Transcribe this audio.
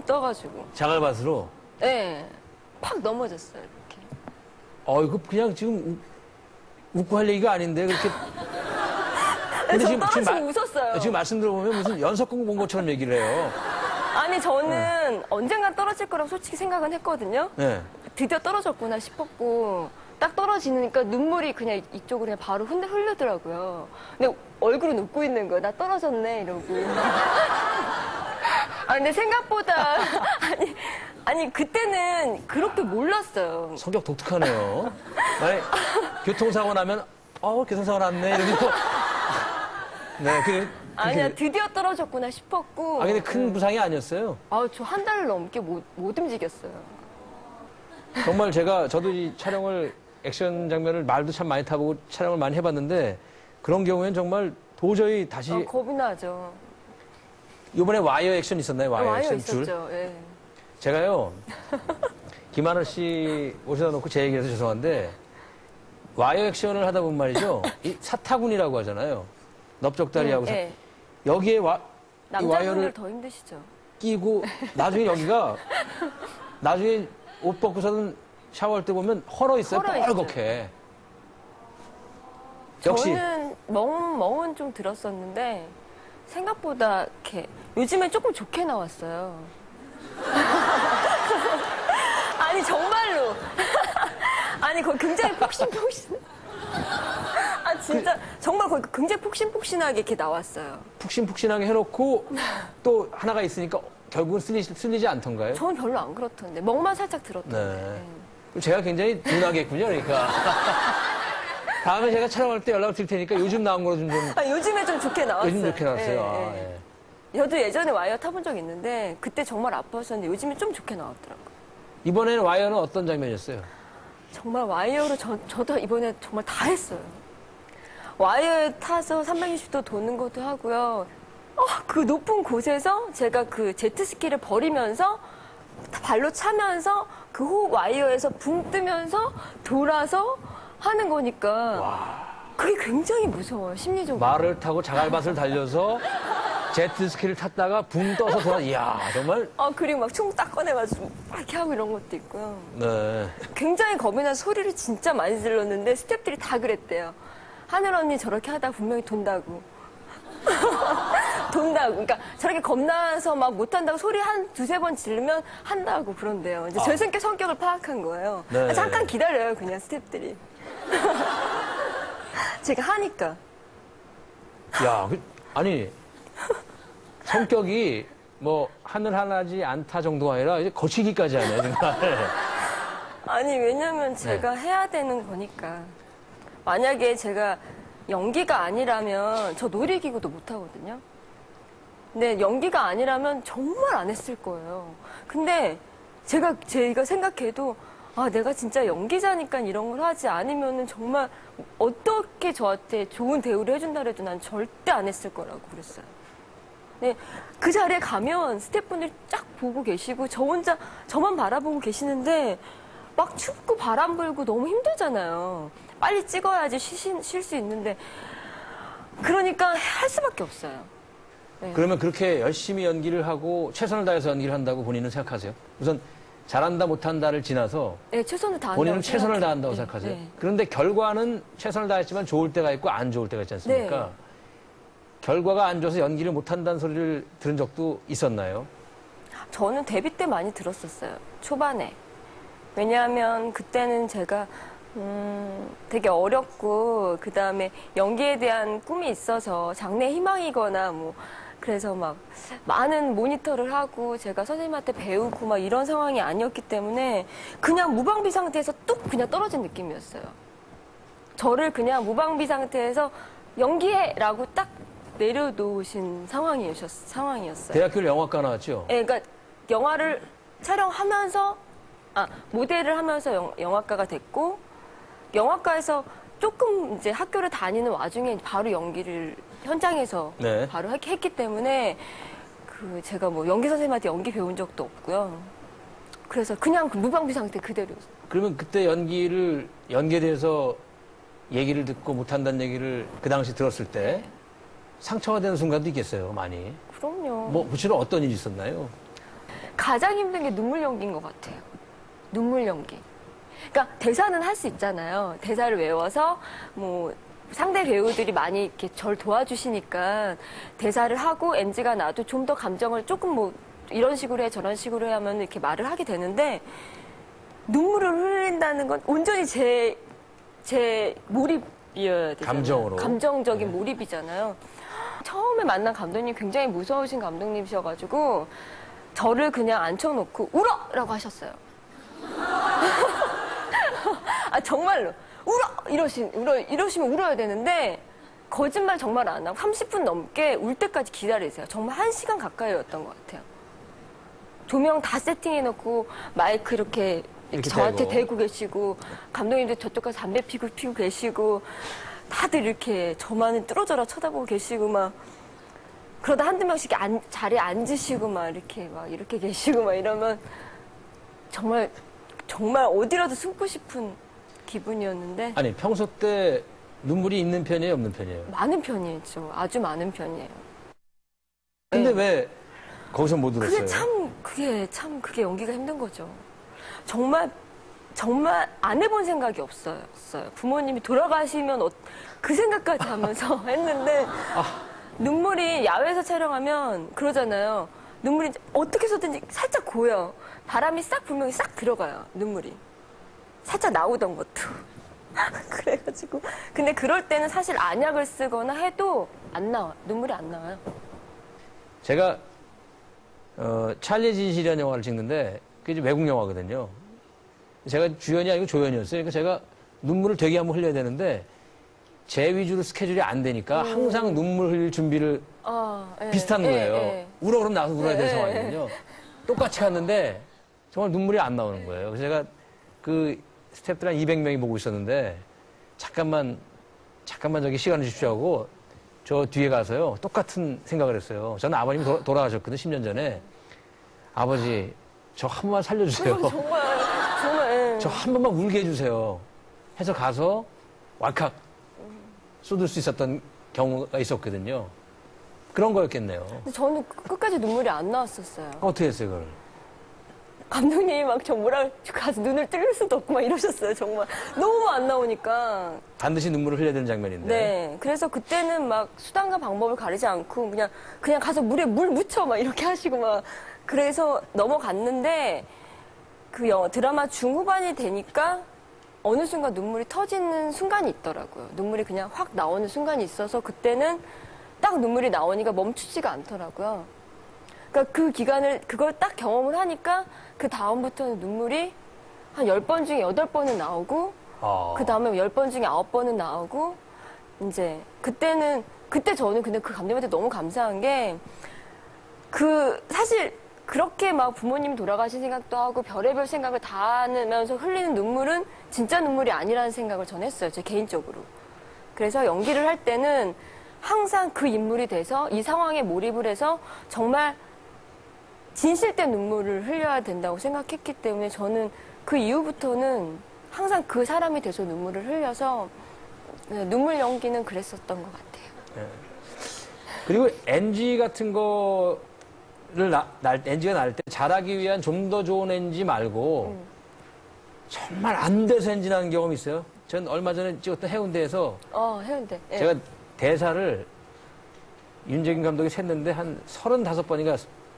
떠가지고. 자갈밭으로? 네. 팍 넘어졌어요, 이렇게. 이거 그냥 지금 웃고 할 얘기가 아닌데, 그렇게. 근데 저 떨어지고 웃었어요. 지금 말씀 들어보면 무슨 연속극 본 것처럼 얘기를 해요. 아니, 저는 언젠간 떨어질 거라고 솔직히 생각은 했거든요. 네. 드디어 떨어졌구나 싶었고, 딱 떨어지니까 눈물이 그냥 이쪽으로 그냥 바로 흐르더라고요. 근데 얼굴은 웃고 있는 거야. 나 떨어졌네, 이러고. 근데 생각보다, 아니, 그때는 그렇게 몰랐어요. 성격 독특하네요. 만약 교통사고 나면, 교통사고 났네, 이러고. 네, 아니야, 드디어 떨어졌구나 싶었고. 근데 큰 부상이 아니었어요? 저 한 달 넘게 못 움직였어요. 정말 저도 이 촬영을, 액션 장면을 말도 참 많이 타보고 촬영을 많이 해봤는데, 그런 경우엔 정말 도저히 다시. 겁이 나죠. 이번에 와이어 액션 있었나요? 와이어 액션 있었죠. 예. 제가요, 김하늘 씨 오셔다 놓고 제 얘기해서 죄송한데, 와이어 액션을 하다 보면 말이죠, 이 사타구니라고 하잖아요. 넓적다리하고. 예. 여기에 이 남자분들 와이어를 더 힘드시죠. 끼고, 나중에 여기가, 나중에 옷 벗고서는 샤워할 때 보면 헐어 있어요. 뻘겋게. 역시. 저는 멍은 좀 들었었는데, 생각보다 이렇게, 요즘엔 조금 좋게 나왔어요. 아니, 정말로. 아니, 거의 굉장히 폭신폭신. 진짜, 정말 거의 굉장히 폭신폭신하게 이렇게 나왔어요. 푹신푹신하게 해놓고, 또 하나가 있으니까 결국은 쓸리지 않던가요? 저는 별로 안 그렇던데. 멍만 살짝 들었던데. 네. 그럼 제가 굉장히 둔하겠군요, 그러니까. 다음에 제가 촬영할 때 연락을 드릴 테니까 요즘 나온 거로 좀. 요즘에 좀 좋게 나왔어요. 요즘 좋게 나왔어요. 네. 저도 예전에 와이어 타본 적 있는데, 그때 정말 아팠었는데, 요즘에 좀 좋게 나왔더라고요. 이번에는 와이어는 어떤 장면이었어요? 정말 와이어로 저도 이번에 정말 다 했어요. 와이어에 타서 360도 도는 것도 하고요. 그 높은 곳에서 제가 그 제트스키를 버리면서 발로 차면서 그 와이어에서 붕 뜨면서 돌아서 하는 거니까 그게 굉장히 무서워요, 심리적으로. 말을 타고 자갈밭을 달려서 제트스키를 탔다가 붕 떠서 돌아. 이야, 정말. 그리고 막 총 딱 꺼내가지고 막 이렇게 하고 이런 것도 있고요. 네. 굉장히 겁이 나서 소리를 진짜 많이 질렀는데 스태프들이 다 그랬대요. 하늘 언니 저렇게 하다 분명히 돈다고. 돈다고. 그러니까 저렇게 겁나서 막 못한다고 소리 한 두세 번 지르면 한다고 그런대요. 이제 제 성격을 파악한 거예요. 네. 잠깐 기다려요, 그냥 스태프들이. 제가 하니까. 야, 아니, 성격이 뭐 하늘 하나지 않다 정도가 아니라 이제 거치기까지 하네, 정말. 아니, 왜냐면 제가 해야 되는 거니까. 만약에 제가 연기가 아니라면 저 놀이기구도 못 하거든요. 근데 연기가 아니라면 정말 안 했을 거예요. 근데 제가 생각해도 내가 진짜 연기자니까 이런 걸 하지 않으면은 정말 어떻게 저한테 좋은 대우를 해준다 해도 난 절대 안 했을 거라고 그랬어요. 네, 그 자리에 가면 스태프분들이 쫙 보고 계시고 저 혼자 저만 바라보고 계시는데 막 춥고 바람 불고 너무 힘들잖아요. 빨리 찍어야지 쉴 수 있는데 그러니까 할 수밖에 없어요. 네. 그러면 그렇게 열심히 연기를 하고 최선을 다해서 연기를 한다고 본인은 생각하세요? 우선 잘한다 못한다를 지나서 네, 최선을 다한다고 본인은 최선을 다한다고 네, 생각하세요? 네. 그런데 결과는 최선을 다했지만 좋을 때가 있고 안 좋을 때가 있지 않습니까? 네. 결과가 안 좋아서 연기를 못한다는 소리를 들은 적도 있었나요? 저는 데뷔 때 많이 들었었어요. 초반에. 왜냐하면 그때는 제가 되게 어렸고 그다음에 연기에 대한 꿈이 있어서 장래 희망이거나 뭐 그래서 막 많은 모니터를 하고 제가 선생님한테 배우고 막 이런 상황이 아니었기 때문에 그냥 무방비 상태에서 뚝 그냥 떨어진 느낌이었어요. 저를 그냥 무방비 상태에서 연기해라고 딱 내려놓으신 상황이었어요. 대학교를 영화과 나왔죠? 네, 그러니까 영화를 촬영하면서 모델을 하면서 영화과가 됐고 영화과에서 조금 이제 학교를 다니는 와중에 바로 연기를 현장에서 네. 바로 했기 때문에 제가 뭐 연기 선생님한테 연기 배운 적도 없고요. 그래서 그냥 무방비 상태 그대로였어요. 그러면 그때 연기에 대해서 얘기를 듣고 못한다는 얘기를 그 당시 들었을 때 상처가 되는 순간도 있겠어요, 많이. 그럼요. 뭐 구체로 어떤 일이 있었나요? 가장 힘든 게 눈물 연기인 것 같아요. 눈물 연기. 그러니까 대사는 할 수 있잖아요. 대사를 외워서 뭐 상대 배우들이 많이 이렇게 절 도와주시니까 대사를 하고 NG가 나도 좀 더 감정을 조금 뭐 이런 식으로 해 저런 식으로 해 하면 이렇게 말을 하게 되는데 눈물을 흘린다는 건 온전히 제 몰입이어야 되잖아요. 감정으로. 감정적인 몰입이잖아요. 처음에 만난 감독님 굉장히 무서우신 감독님이셔가지고 저를 그냥 앉혀놓고 울어! 라고 하셨어요. 아 정말로 이러시면 울어야 되는데 거짓말 정말 안 하고 30분 넘게 울 때까지 기다리세요. 정말 1시간 가까이였던 것 같아요. 조명 다 세팅해놓고 마이크 이렇게 저한테 대고 계시고 감독님들 저쪽 가서 담배 피고 계시고 다들 이렇게 저만은 뚫어져라 쳐다보고 계시고 막 그러다 한두 명씩 자리에 앉으시고 막 이렇게 계시고 막 이러면 정말 어디라도 숨고 싶은 기분이었는데. 아니, 평소 때 눈물이 있는 편이에요, 없는 편이에요? 많은 편이죠. 아주 많은 편이에요. 근데 네. 왜 거기서 못 울었어요? 그게 연기가 힘든 거죠. 정말 안 해본 생각이 없어요. 부모님이 돌아가시면 그 생각까지 하면서 했는데 눈물이 야외에서 촬영하면 그러잖아요. 눈물이 어떻게 해서든지 살짝 고여. 바람이 싹 불면 싹 들어가요. 눈물이. 살짝 나오던 것도. 그래가지고. 근데 그럴 때는 사실 안약을 쓰거나 해도 안 나와. 눈물이 안 나와요. 제가 찰리 진실이라는 영화를 찍는데 그게 이제 외국 영화거든요. 제가 주연이 아니고 조연이었어요. 그러니까 제가 눈물을 되게 한번 흘려야 되는데 제 위주로 스케줄이 안 되니까 항상 눈물 흘릴 준비를 비슷한 거예요. 울어 그럼 나서 울어야 되는 상황이거든요. 똑같이 갔는데 정말 눈물이 안 나오는 거예요. 그래서 제가 그 스태프들 한 200명이 보고 있었는데 잠깐만 저기 시간을 주십시오 하고 저 뒤에 가서요. 똑같은 생각을 했어요. 저는 아버님이 돌아가셨거든요. 10년 전에. 아버지 저 한 번만 살려주세요. 정말. 저 한 번만 울게 해주세요. 해서 가서 왈칵 쏟을 수 있었던 경우가 있었거든요. 그런 거였겠네요. 근데 저는 끝까지 눈물이 안 나왔었어요. 어떻게 했어요, 그걸? 감독님이 막 저 가서 눈을 뜰 수도 없고 막 이러셨어요. 정말 너무 안 나오니까. 반드시 눈물을 흘려야 되는 장면인데. 네. 그래서 그때는 막 수단과 방법을 가리지 않고 그냥 가서 물에 물 묻혀 막 이렇게 하시고 막 그래서 넘어갔는데 그 드라마 중후반이 되니까 어느 순간 눈물이 터지는 순간이 있더라고요. 눈물이 그냥 확 나오는 순간이 있어서 그때는 딱 눈물이 나오니까 멈추지가 않더라고요. 그러니까 그 기간을 그걸 딱 경험을 하니까 그 다음부터는 눈물이 한 10번 중에 8번은 나오고 그 다음에 10번 중에 9번은 나오고 이제 그때 저는 근데 그 감독님한테 너무 감사한 게 사실 그렇게 막 부모님 돌아가신 생각도 하고 별의별 생각을 다 하면서 흘리는 눈물은 진짜 눈물이 아니라는 생각을 전 했어요. 제 개인적으로. 그래서 연기를 할 때는 항상 그 인물이 돼서 이 상황에 몰입을 해서 정말 진실된 눈물을 흘려야 된다고 생각했기 때문에 저는 그 이후부터는 항상 그 사람이 돼서 눈물을 흘려서 눈물 연기는 그랬었던 것 같아요. 네. 그리고 NG 같은 거를 NG가 날 때 잘하기 위한 좀 더 좋은 NG 말고 정말 안 돼서 NG 나는 경험이 있어요. 전 얼마 전에 찍었던 해운대에서 해운대. 네. 제가 대사를 윤재균 감독이 셌는데 한 35번인가